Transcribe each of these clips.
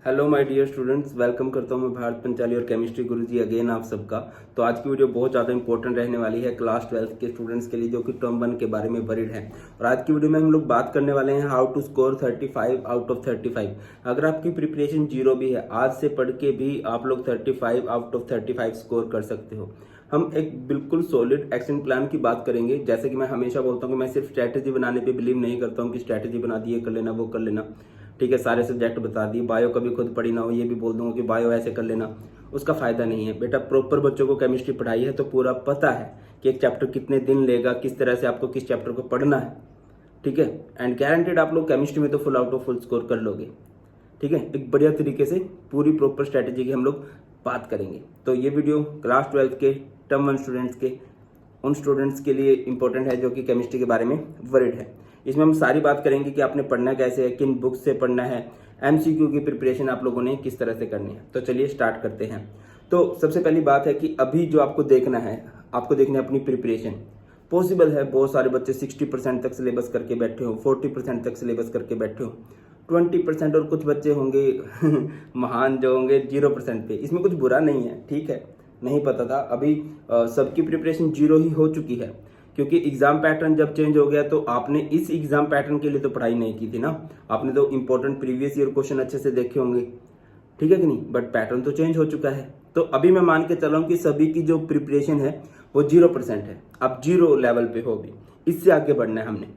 Hello my dear students, welcome करता हूं मैं भारत पंचाली और केमिस्ट्री गुरुजी अगेन आप सबका। तो आज की वीडियो बहुत ज़्यादा इंपॉर्टेंट रहने वाली है क्लास 12 के स्टूडेंट्स के लिए जो कि टर्म 1 के बारे में वरीड है। और आज की वीडियो में हम लोग बात करने वाले हैं how to score 35 out of 35। अगर आपकी प्रिपरेशन जीरो भी है, आज से पढ़ के भी आप लोग 35 आउट ऑफ 35 स्कोर कर सकते हो। हम एक बिल्कुल सॉलिड एक्शन प्लान की बात करेंगे। जैसे कि मैं हमेशा बोलता हूँ कि मैं सिर्फ स्ट्रैटेजी बनाने पे बिलीव नहीं करता हूँ कि स्ट्रैटेजी बना दी, ये कर लेना वो कर लेना, ठीक है, सारे सब्जेक्ट बता दिए, बायो कभी खुद पढ़ी ना हो ये भी बोल दूंगा कि बायो ऐसे कर लेना, उसका फायदा नहीं है। बेटा प्रॉपर बच्चों को केमिस्ट्री पढ़ाई है तो पूरा पता है कि एक चैप्टर कितने दिन लेगा, किस तरह से आपको किस चैप्टर को पढ़ना है, ठीक है। एंड गारंटेड आप लोग केमिस्ट्री में तो full out of full score कर लोगे, ठीक है। एक बढ़िया तरीके से पूरी प्रॉपर स्ट्रैटेजी की हम लोग बात करेंगे। तो ये वीडियो क्लास 12 के टर्म 1 स्टूडेंट्स के उन स्टूडेंट्स के लिए इंपॉर्टेंट है जो कि केमिस्ट्री के बारे में वरीड है। इसमें हम सारी बात करेंगे कि आपने पढ़ना कैसे है, किन बुक्स से पढ़ना है, एमसीक्यू की प्रिपरेशन आप लोगों ने किस तरह से करनी है। तो चलिए स्टार्ट करते हैं। तो सबसे पहली बात है कि अभी जो आपको देखना है, आपको देखना है अपनी प्रिपरेशन। पॉसिबल है बहुत सारे बच्चे 60% तक सिलेबस करके बैठे हो, 40% तक सिलेबस करके बैठे हो, 20% और कुछ बच्चे होंगे महान जो होंगे 0% पे। इसमें कुछ बुरा नहीं है, ठीक है, नहीं पता था। अभी सबकी प्रिपरेशन जीरो ही हो चुकी है क्योंकि एग्जाम पैटर्न जब चेंज हो गया तो आपने इस एग्जाम पैटर्न के लिए तो पढ़ाई नहीं की थी ना। आपने तो इंपॉर्टेंट प्रीवियस ईयर क्वेश्चन अच्छे से देखे होंगे, ठीक है कि नहीं, बट पैटर्न तो चेंज हो चुका है। तो अभी मैं मान के चल रहा हूँ कि सभी की जो प्रिपरेशन है वो 0% है। आप जीरो लेवल पे हो, भी इससे आगे बढ़ना है हमने,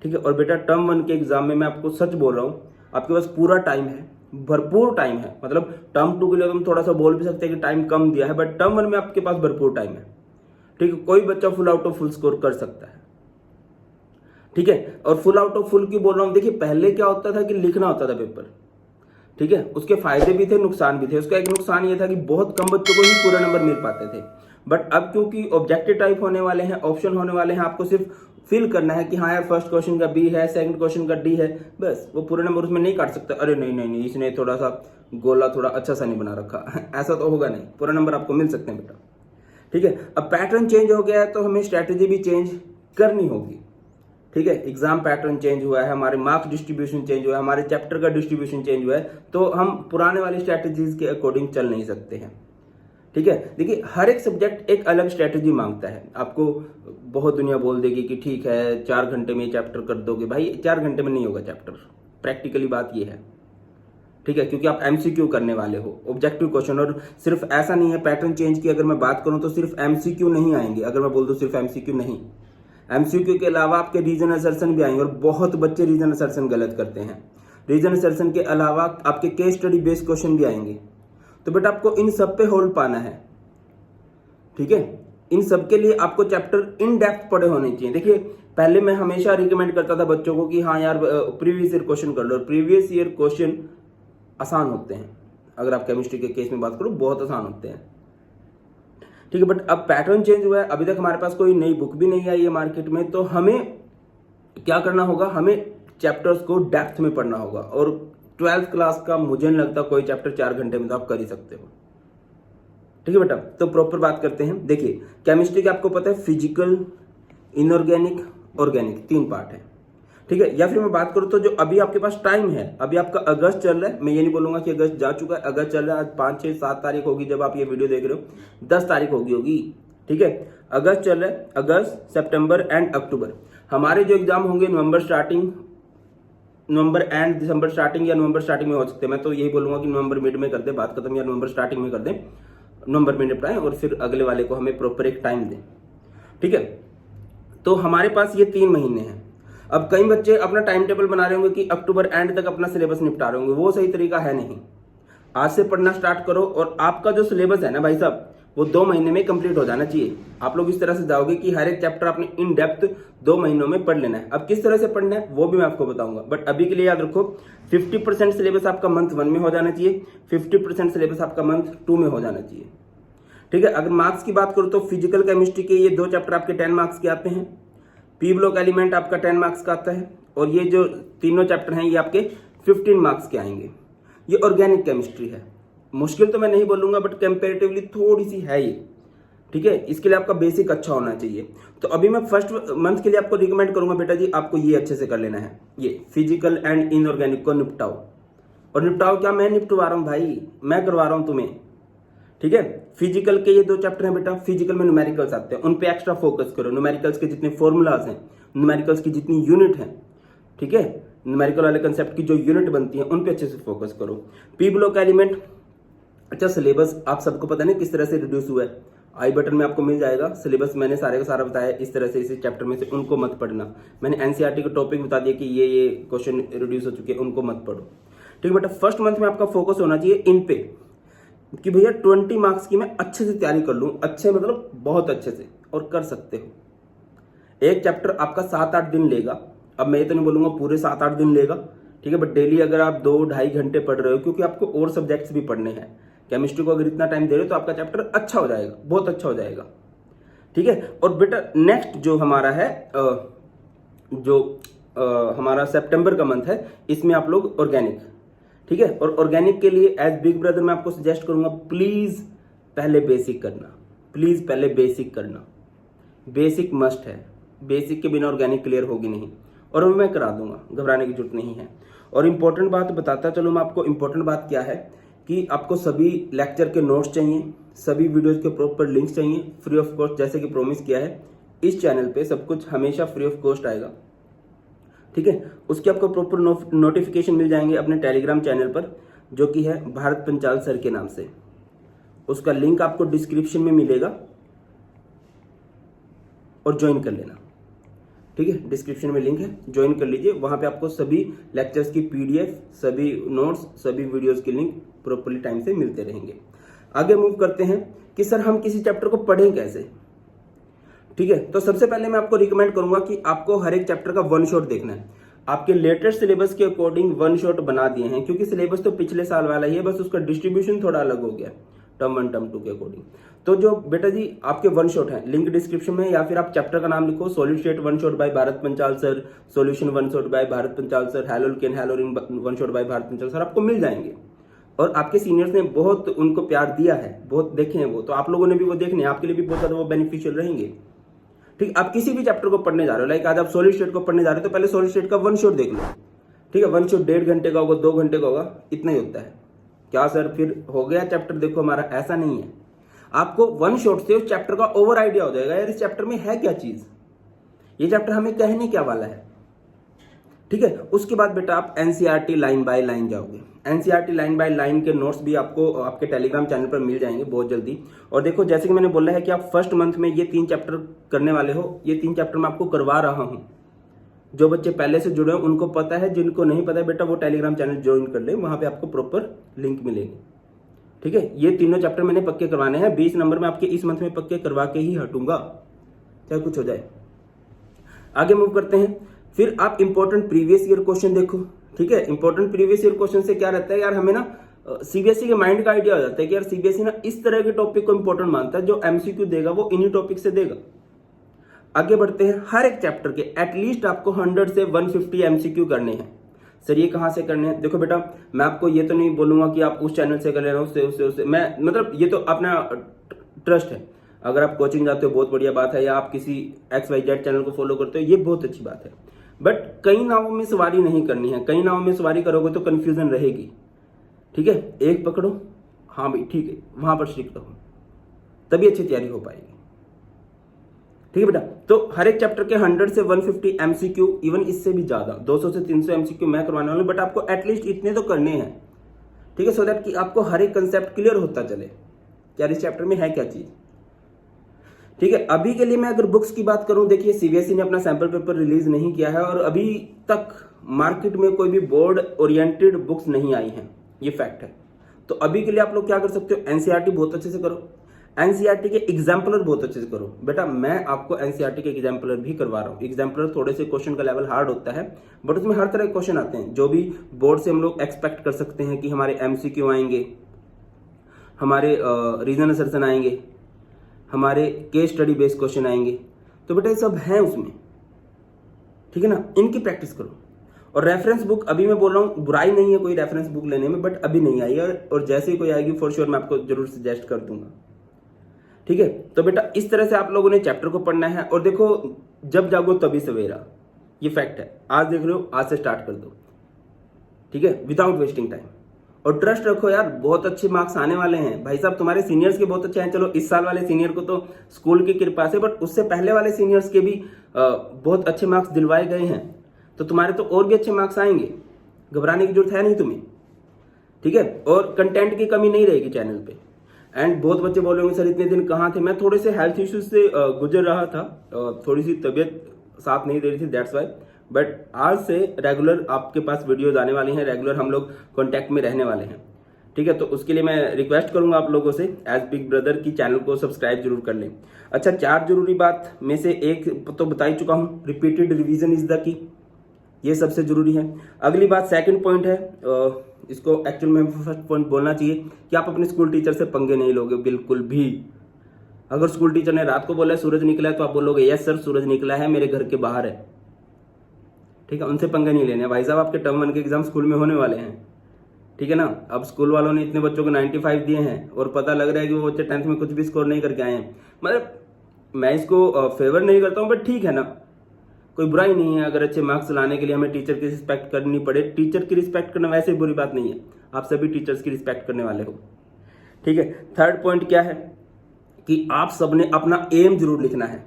ठीक है। और बेटा टर्म 1 के एग्जाम में मैं आपको सच बोल रहा हूँ, आपके पास पूरा टाइम है, भरपूर टाइम है। मतलब टर्म 2 के लिए तुम थोड़ा सा बोल भी सकते हैं कि टाइम कम दिया है, बट टर्म 1 में आपके पास भरपूर टाइम है, ठीक है। कोई बच्चा full out of full score कर सकता है, ठीक है। और फुल आउट ऑफ फुल की बोल रहा हूं, देखिए पहले क्या होता था कि लिखना होता था पेपर, ठीक है, उसके फायदे भी थे नुकसान भी थे। उसका एक नुकसान ये था कि बहुत कम बच्चों को ही पूरा नंबर मिल पाते थे। बट अब क्योंकि ऑब्जेक्टिव टाइप होने वाले हैं, ऑप्शन होने वाले हैं, आपको सिर्फ फिल करना है कि हाँ यार फर्स्ट क्वेश्चन का बी है, सेकंड क्वेश्चन का डी है, बस। वो पूरा नंबर उसमें नहीं काट सकता, अरे नहीं नहीं नहीं इसने थोड़ा सा गोला थोड़ा अच्छा सा नहीं बना रखा ऐसा तो होगा नहीं, पूरा नंबर आपको मिल सकते हैं बेटा, ठीक है। अब पैटर्न चेंज हो गया है तो हमें स्ट्रैटेजी भी चेंज करनी होगी, ठीक है। एग्जाम पैटर्न चेंज हुआ है, हमारे मार्क्स डिस्ट्रीब्यूशन चेंज हुआ है, हमारे चैप्टर का डिस्ट्रीब्यूशन चेंज हुआ है, तो हम पुराने वाली स्ट्रैटेजीज के अकॉर्डिंग चल नहीं सकते हैं, ठीक है। देखिए हर एक सब्जेक्ट एक अलग स्ट्रैटेजी मांगता है। आपको बहुत दुनिया बोल देगी कि ठीक है 4 घंटे में चैप्टर कर दोगे, भाई 4 घंटे में नहीं होगा चैप्टर, प्रैक्टिकली बात ये है, ठीक है, क्योंकि आप एमसीक्यू करने वाले हो, ऑब्जेक्टिव क्वेश्चन। और सिर्फ ऐसा नहीं है, पैटर्न चेंज की अगर मैं बात करूं तो सिर्फ एमसीक्यू नहीं आएंगे। अगर मैं बोल दूं सिर्फ एमसीक्यू नहीं, एमसीक्यू के अलावा आपके रीजन असर्शन भी आएंगे, और बहुत बच्चे रीजन असर्शन गलत करते हैं। रीजन असर्शन के अलावा आपके केस स्टडी बेस्ड क्वेश्चन भी आएंगे। तो बेटा आपको इन सब पे होल्ड पाना है, ठीक है। इन सब के लिए आपको चैप्टर इन डेप्थ पढ़े होने चाहिए। देखिए पहले मैं हमेशा रिकमेंड करता था बच्चों को कि हाँ यार प्रीवियस ईयर क्वेश्चन कर लो। प्रीवियस ईयर क्वेश्चन आसान होते हैं, अगर आप केमिस्ट्री के केस में बात करो बहुत आसान होते हैं, ठीक है। बट अब पैटर्न चेंज हुआ है, अभी तक हमारे पास कोई नई बुक भी नहीं आई है मार्केट में, तो हमें क्या करना होगा, हमें चैप्टर्स को डेप्थ में पढ़ना होगा। और 12th क्लास का मुझे नहीं लगता कोई चैप्टर 4 घंटे में तो आप कर ही सकते हो, ठीक है बेटा। तो प्रॉपर बात करते हैं। देखिए केमिस्ट्री के आपको पता है फिजिकल, इनऑर्गेनिक, ऑर्गेनिक 3 पार्ट है, ठीक है। या फिर मैं बात करूं तो जो अभी आपके पास टाइम है, अभी आपका अगस्त चल रहा है, मैं ये नहीं बोलूंगा कि अगस्त जा चुका है, अगस्त चल रहा है। आज 5, 6, 7 तारीख होगी जब आप ये वीडियो देख रहे हो, 10 तारीख होगी, ठीक है। अगस्त चल रहा है, अगस्त, सितंबर एंड अक्टूबर। हमारे जो एग्जाम होंगे नवंबर स्टार्टिंग, नवंबर एंड दिसंबर स्टार्टिंग या नवंबर स्टार्टिंग में हो सकते हैं। मैं तो यही बोलूंगा कि नवंबर मिड में कर दे बात खत्म, या नवंबर स्टार्टिंग में कर दें, नवंबर में निपटाएं और फिर अगले वाले को हमें प्रॉपर एक टाइम दें, ठीक है। तो हमारे पास ये 3 महीने हैं। अब कई बच्चे अपना टाइम टेबल बना रहे होंगे कि अक्टूबर एंड तक अपना सिलेबस निपटा रहे होंगे, वो सही तरीका है नहीं। आज से पढ़ना स्टार्ट करो और आपका जो सिलेबस है ना भाई साहब, वो 2 महीने में कंप्लीट हो जाना चाहिए। आप लोग इस तरह से जाओगे कि हर एक चैप्टर आपने इन डेप्थ 2 महीनों में पढ़ लेना है। अब किस तरह से पढ़ना है वो भी मैं आपको बताऊंगा, बट अभी के लिए याद रखो 50% सिलेबस आपका मंथ 1 में हो जाना चाहिए, 50% सिलेबस आपका मंथ 2 में हो जाना चाहिए, ठीक है। अगर मार्क्स की बात करूं तो फिजिकल केमिस्ट्री के ये 2 चैप्टर आपके 10 मार्क्स के आते हैं, पी ब्लॉक एलिमेंट आपका 10 मार्क्स का आता है, और ये जो तीनों चैप्टर हैं ये आपके 15 मार्क्स के आएंगे। ये ऑर्गेनिक केमिस्ट्री है, मुश्किल तो मैं नहीं बोलूंगा बट कंपैरेटिवली थोड़ी सी है ये, ठीक है। इसके लिए आपका बेसिक अच्छा होना चाहिए। तो अभी मैं फर्स्ट मंथ के लिए आपको रिकमेंड करूंगा बेटा जी आपको ये अच्छे से कर लेना है, ये फिजिकल एंड इनऑर्गेनिक को निपटाओ, और निपटाओ क्या, मैं निपटवा रहा हूं भाई, मैं करवा रहा हूं तुम्हें। ठीक है, फिजिकल के ये 2 चैप्टर हैं बेटा, फिजिकल में न्यूमेरिकल्स आते हैं, उन पे एक्स्ट्रा फोकस करो। न्यूमेरिकल्स के जितने फॉर्मूलाज हैं, न्यूमेरिकल्स की जितनी यूनिट है, ठीक है, न्यूमेरिकल वाले कंसेप्ट की जो यूनिट बनती है उन पे अच्छे से फोकस करो। पी ब्लॉक एलिमेंट, अच्छा सिलेबस आप सबको पता नहीं किस तरह से रिड्यूस हुआ है, आई बटन में आपको मिल जाएगा सिलेबस, मैंने सारे का सारा बताया इस तरह से, इसी चैप्टर में से उनको मत पढ़ना। मैंने एनसीईआरटी का टॉपिक बता दिया कि ये क्वेश्चन रिड्यूस हो चुके हैं, उनको मत पढ़ो। ठीक है बेटा, फर्स्ट मंथ में आपका फोकस होना चाहिए इन पे कि भैया 20 मार्क्स की मैं अच्छे से तैयारी कर लूं, अच्छे मतलब बहुत अच्छे से, और कर सकते हो। एक चैप्टर आपका 7-8 दिन लेगा, अब मैं ये तो नहीं बोलूंगा पूरे 7-8 दिन लेगा, ठीक है, बट डेली अगर आप 2-2.5 घंटे पढ़ रहे हो, क्योंकि आपको और सब्जेक्ट्स भी पढ़ने हैं, केमिस्ट्री को अगर इतना टाइम दे रहे हो तो आपका चैप्टर अच्छा हो जाएगा, बहुत अच्छा हो जाएगा। ठीक है, और बेटा नेक्स्ट जो हमारा है हमारा सितंबर का मंथ है, इसमें आप लोग ऑर्गेनिक, ठीक है, और ऑर्गेनिक के लिए एज बिग ब्रदर मैं आपको सजेस्ट करूंगा, प्लीज पहले बेसिक करना, प्लीज पहले बेसिक करना, बेसिक मस्ट है, बेसिक के बिना ऑर्गेनिक क्लियर होगी नहीं, और मैं करा दूंगा, घबराने की जरूरत नहीं है। और इंपॉर्टेंट बात बताता चलो मैं आपको, इंपॉर्टेंट बात क्या है कि आपको सभी लेक्चर के नोट्स चाहिए, सभी वीडियोज के प्रॉपर लिंक्स चाहिए, फ्री ऑफ कॉस्ट, जैसे कि प्रॉमिस किया है इस चैनल पे सब कुछ हमेशा फ्री ऑफ कॉस्ट आएगा। ठीक है, उसके आपको प्रॉपर नोटिफिकेशन मिल जाएंगे अपने टेलीग्राम चैनल पर, जो कि है भारत पंचाल सर के नाम से, उसका लिंक आपको डिस्क्रिप्शन में मिलेगा और ज्वाइन कर लेना। ठीक है, डिस्क्रिप्शन में लिंक है, ज्वाइन कर लीजिए, वहां पे आपको सभी लेक्चर्स की पीडीएफ, सभी नोट्स, सभी वीडियोस के लिंक प्रॉपर्ली टाइम से मिलते रहेंगे। आगे मूव करते हैं कि सर हम किसी चैप्टर को पढ़ें कैसे। ठीक है, तो सबसे पहले मैं आपको रिकमेंड करूंगा कि आपको हर एक चैप्टर का 1 शॉट देखना है। आपके लेटेस्ट सिलेबस के अकॉर्डिंग 1 शॉट बना दिए हैं, क्योंकि सिलेबस तो पिछले साल वाला ही है, बस उसका डिस्ट्रीब्यूशन थोड़ा अलग हो गया टर्म 1 टर्म 2 के अकॉर्डिंग। तो जो बेटा जी आपके 1 शॉट है, लिंक डिस्क्रिप्शन में, या फिर आप चैप्टर का नाम लिखो solid state 1 shot by Bharat Panchal sir, solution 1 shot by Bharat Panchal sir, haloalkane haloarene 1 shot by Bharat Panchal sir, आपको मिल जाएंगे। और आपके सीनियर्स ने बहुत उनको प्यार दिया है, बहुत देखे हैं वो, तो आप लोगों ने भी वो देखने हैं, आपके लिए भी बहुत ज्यादा वो बेनिफिशियल रहेंगे। ठीक, आप किसी भी चैप्टर को पढ़ने जा रहे हो, लाइक आज आप सॉलिड स्टेट को पढ़ने जा रहे हो, तो पहले सॉलिड स्टेट का 1 शॉट देख लो। ठीक है, 1 शॉट 1.5 घंटे का होगा, 2 घंटे का होगा, इतना ही होता है। क्या सर फिर हो गया चैप्टर देखो हमारा, ऐसा नहीं है। आपको 1 शॉट से उस चैप्टर का ओवर आइडिया हो जाएगा, यार इस चैप्टर में है क्या चीज, ये चैप्टर हमें कहने क्या वाला है। ठीक है, उसके बाद बेटा आप एनसीईआरटी लाइन बाय लाइन जाओगे। एनसीईआरटी लाइन बाय लाइन के नोट्स भी आपको आपके टेलीग्राम चैनल पर मिल जाएंगे बहुत जल्दी। और देखो जैसे कि मैंने बोला है कि आप फर्स्ट मंथ में ये 3 चैप्टर करने वाले हो, ये 3 चैप्टर मैं आपको करवा रहा हूं। जो बच्चे पहले से जुड़े हैं उनको पता है, जिनको नहीं पता है बेटा वो टेलीग्राम चैनल ज्वाइन कर ले, वहां पे आपको प्रॉपर लिंक मिलेगी। ठीक है, ये तीनों चैप्टर मैंने पक्के करवाने हैं, 20 नंबर में आपके इस मंथ में पक्के करवा के ही हटूंगा, चाहे कुछ हो जाए। आगे मूव करते हैं, फिर आप इंपॉर्टेंट प्रीवियस ईयर क्वेश्चन देखो। ठीक है, इंपॉर्टेंट प्रीवियस ईयर क्वेश्चन से क्या रहता है यार, हमें ना सीबीएसई के माइंड का आइडिया हो जाता है कि यार सीबीएसई ना इस तरह के टॉपिक को इंपॉर्टेंट मानता है, जो एमसीक्यू देगा वो इन्हीं टॉपिक से देगा। आगे बढ़ते हैं, हर एक चैप्टर के एटलीस्ट आपको 100 से 150 एमसीक्यू करने हैं। सर ये कहां से करने हैं, देखो बेटा मैं आपको ये तो नहीं बोलूंगा कि आप उस चैनल से कर ले रहे हो, उससे मैं मतलब ये तो अपना ट्रस्ट है। अगर आप कोचिंग जाते हो बहुत बढ़िया बात है, या आप किसी XYZ चैनल को फॉलो करते हो, ये बहुत अच्छी बात है। बट कई नावों में सवारी नहीं करनी है, कई नावों में सवारी करोगे तो कंफ्यूजन रहेगी। ठीक है, एक पकड़ो, हाँ भाई ठीक है, वहां पर स्ट्रिक्ट रहो, तभी अच्छी तैयारी हो पाएगी। ठीक है बेटा, तो हर एक चैप्टर के 100 से 150 एमसीक्यू, इवन इससे भी ज्यादा 200 से 300 एमसीक्यू मैं करवाने वाला हूं, बट आपको एटलीस्ट इतने तो करने हैं। ठीक है, सो दैट कि आपको हर एक कंसेप्ट क्लियर होता चले क्या इस चैप्टर में है क्या चीज। ठीक है, अभी के लिए मैं अगर बुक्स की बात करूं, देखिए सीबीएसई ने अपना सैंपल पेपर रिलीज नहीं किया है, और अभी तक मार्केट में कोई भी बोर्ड ओरिएंटेड बुक्स नहीं आई हैं, ये फैक्ट है। तो अभी के लिए आप लोग क्या कर सकते हो, एनसीईआरटी बहुत अच्छे से करो, एनसीईआरटी के एग्जाम्पलर बहुत अच्छे से करो। बेटा मैं आपको एनसीईआरटी के एग्जाम्पलर भी करवा रहा हूँ। एग्जाम्पलर थोड़े से क्वेश्चन का लेवल हार्ड होता है, बट उसमें हर तरह के क्वेश्चन आते हैं, जो भी बोर्ड से हम लोग एक्सपेक्ट कर सकते हैं कि हमारे एमसीक्यू आएंगे, हमारे रीजन असर्शन आएंगे, हमारे केस स्टडी बेस्ड क्वेश्चन आएंगे, तो बेटा ये सब है उसमें। ठीक है ना, इनकी प्रैक्टिस करो। और रेफरेंस बुक अभी मैं बोल रहा हूँ, बुराई नहीं है कोई रेफरेंस बुक लेने में, बट अभी नहीं आई है, और जैसे ही कोई आएगी फॉर श्योर मैं आपको जरूर सजेस्ट कर दूंगा। ठीक है, तो बेटा इस तरह से आप लोगों ने चैप्टर को पढ़ना है। और देखो जब जागो तभी सवेरा, ये फैक्ट है। आज देख रहे हो, आज से स्टार्ट कर दो। ठीक है, विदाउट वेस्टिंग टाइम। और ट्रस्ट रखो यार, बहुत अच्छे मार्क्स आने वाले हैं भाई साहब। तुम्हारे सीनियर्स के बहुत अच्छे हैं, चलो इस साल वाले सीनियर को तो स्कूल की कृपा से, बट उससे पहले वाले सीनियर्स के भी बहुत अच्छे मार्क्स दिलवाए गए हैं, तो तुम्हारे तो और भी अच्छे मार्क्स आएंगे, घबराने की जरूरत है नहीं तुम्हें, ठीक है। और कंटेंट की कमी नहीं रहेगी चैनल पे। एंड बहुत बच्चे बोल रहे होंगे सर इतने दिन कहाँ थे, मैं थोड़े से हेल्थ इश्यूज से गुजर रहा था, थोड़ी सी तबीयत साथ नहीं दे रही थी, दैट्स वाई। बट आज से रेगुलर आपके पास वीडियोज आने वाली हैं, रेगुलर हम लोग कॉन्टैक्ट में रहने वाले हैं, ठीक है। तो उसके लिए मैं रिक्वेस्ट करूंगा आप लोगों से एज बिग ब्रदर की चैनल को सब्सक्राइब जरूर कर लें। अच्छा, 4 जरूरी बात में से एक तो बता ही चुका हूं, repeated revision is the key, ये सबसे जरूरी है। अगली बात सेकंड पॉइंट है, इसको एक्चुअल में फर्स्ट पॉइंट बोलना चाहिए कि आप अपने स्कूल टीचर से पंगे नहीं लोगे बिल्कुल भी। अगर स्कूल टीचर ने रात को बोला है सूरज निकला है, तो आप बोलोगे यस सर सूरज निकला है, मेरे घर के बाहर है, ठीक है। उनसे पंगे नहीं लेने भाई साहब, आपके टर्म 1 के एग्जाम स्कूल में होने वाले हैं, ठीक है ना। अब स्कूल वालों ने इतने बच्चों को 95 दिए हैं और पता लग रहा है कि वो बच्चे 10th में कुछ भी स्कोर नहीं करके आए हैं, मतलब मैं इसको फेवर नहीं करता हूं, बट ठीक है ना, कोई बुराई नहीं है अगर अच्छे मार्क्स लाने के लिए हमें टीचर की रिस्पेक्ट करनी पड़े। टीचर की रिस्पेक्ट करना वैसे बुरी बात नहीं है, आप सभी टीचर्स की रिस्पेक्ट करने वाले हो, ठीक है। थर्ड पॉइंट क्या है कि आप सबने अपना एम जरूर लिखना है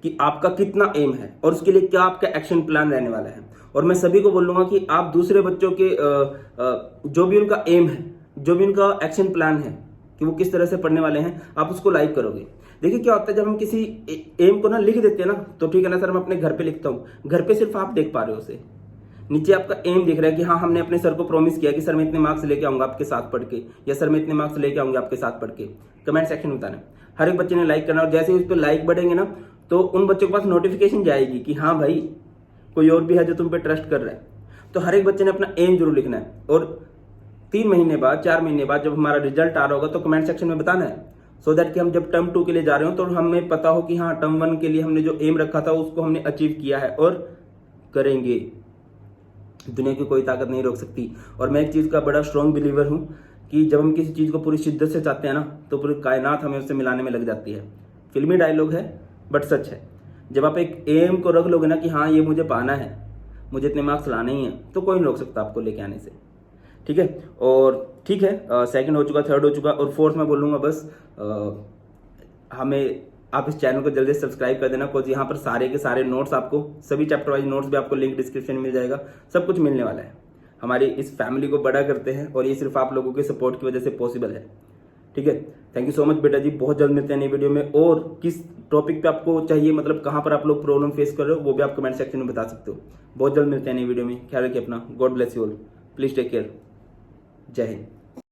कि आपका कितना एम है और उसके लिए क्या आपका एक्शन प्लान रहने वाला है। और मैं सभी को बोलूंगा कि आप दूसरे बच्चों के जो भी उनका एम है, जो भी उनका एक्शन प्लान है कि वो किस तरह से पढ़ने वाले हैं, आप उसको लाइक करोगे। देखिए क्या होता है, जब हम किसी एम को ना लिख देते हैं ना, तो ठीक है ना सर मैं अपने घर पे लिखता हूँ, घर पे सिर्फ आप देख पा रहे हो उसे, नीचे आपका एम दिख रहा है कि हाँ हमने अपने सर को प्रॉमिस किया कि सर मैं इतने मार्क्स लेके आऊंगा आपके साथ पढ़ के, या सर मैं इतने मार्क्स लेके आऊंगा आपके साथ पढ़ के। कमेंट सेक्शन में बताना, हर एक बच्चे ने लाइक करना, और जैसे ही उस पर लाइक बढ़ेंगे ना तो उन बच्चों के पास नोटिफिकेशन जाएगी कि हाँ भाई कोई और भी है जो तुम पे ट्रस्ट कर रहा है। तो हर एक बच्चे ने अपना एम जरूर लिखना है, और 3 महीने बाद 4 महीने बाद जब हमारा रिजल्ट आ रहा होगा तो कमेंट सेक्शन में बताना है, सो दैट कि हम जब टर्म 2 के लिए जा रहे हो तो हमें पता हो कि हाँ टर्म 1 के लिए हमने जो एम रखा था उसको हमने अचीव किया है और करेंगे। दुनिया की कोई ताकत नहीं रोक सकती। और मैं एक चीज का बड़ा स्ट्रॉन्ग बिलीवर हूं कि जब हम किसी चीज को पूरी शिद्दत से चाहते हैं ना, तो पूरी कायनात हमें उससे मिलाने में लग जाती है। फिल्मी डायलॉग है बट सच है। जब आप एक एम को रख लोगे ना कि हाँ ये मुझे पाना है, मुझे इतने मार्क्स लाने ही हैं, तो कोई नहीं रोक सकता आपको लेके आने से, ठीक है। और ठीक है, सेकंड हो चुका, थर्ड हो चुका, और फोर्थ मैं बोलूँगा बस हमें आप इस चैनल को जल्दी सब्सक्राइब कर देना, बिकॉज यहाँ पर सारे के सारे नोट्स आपको, सभी चैप्टर वाइज नोट्स भी आपको लिंक डिस्क्रिप्शन में मिल जाएगा, सब कुछ मिलने वाला है। हमारी इस फैमिली को बड़ा करते हैं और ये सिर्फ आप लोगों के सपोर्ट की वजह से पॉसिबल है, ठीक है। थैंक यू सो मच बेटा जी, बहुत जल्द मिलते हैं नई वीडियो में। और किस टॉपिक पे आपको चाहिए, मतलब कहाँ पर आप लोग प्रॉब्लम फेस कर रहे हो, वो भी आप कमेंट सेक्शन में बता सकते हो। बहुत जल्द मिलते हैं नई वीडियो में, ख्याल रखिए अपना, god bless you all, please take care, जय हिंद।